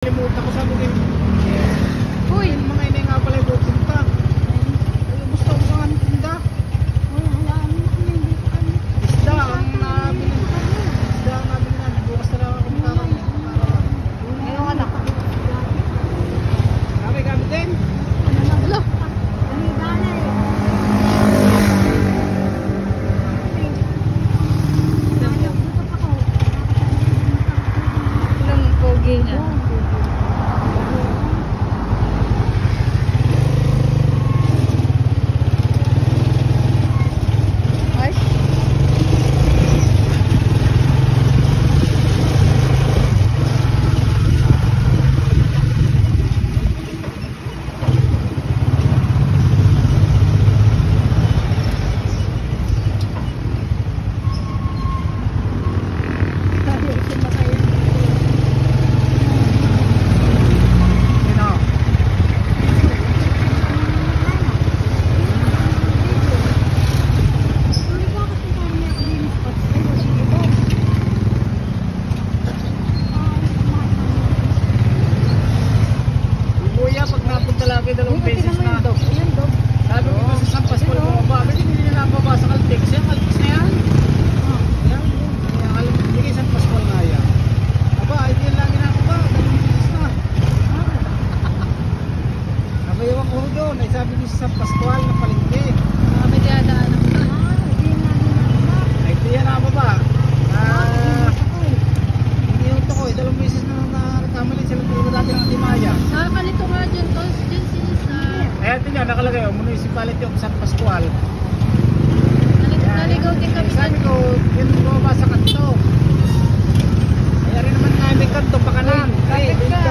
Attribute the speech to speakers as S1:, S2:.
S1: Limutan ko sabi ko.
S2: Uy,
S1: Mga inay nga pala yung pupunta. Gusto ko saan tinda. Isda ang nabili. Isda ang nabili na. Bukas na lang ako magkakaroon.
S2: ngayong anak.
S1: Kami kami din.
S2: Alo. Ilang pogi na. Ay.
S1: Sino? Yung kuya pag napunta lagi dalawang beses na. Sabi ko kasi sa Pasko lang bumaba. Bakit hindi nila nababa sa Caltex? Yan, Caltex na yan. Yan. Sige, sa Pasko na yan. Aba, hindi yan lagi nakaba. Dalawang beses na. Nabayaw ako doon. Ay sabi ko sa Pascual na palengke.
S2: Kami dadaan ako.
S1: Ay hindi yan nakababa. Hindi yung to ko. Dalawang beses na nagkamali sila talaga dati ng Timaya.
S2: Nakakalito nga dyan, tos dyan sinisa.
S1: Kaya ito niya nakalagay. Municipality of San Pascual.
S2: Naligaw din kami
S1: Sabi ko, yun bumaba sa kanto. Kaya rin naman namin kanto pa kanan. Ay, dito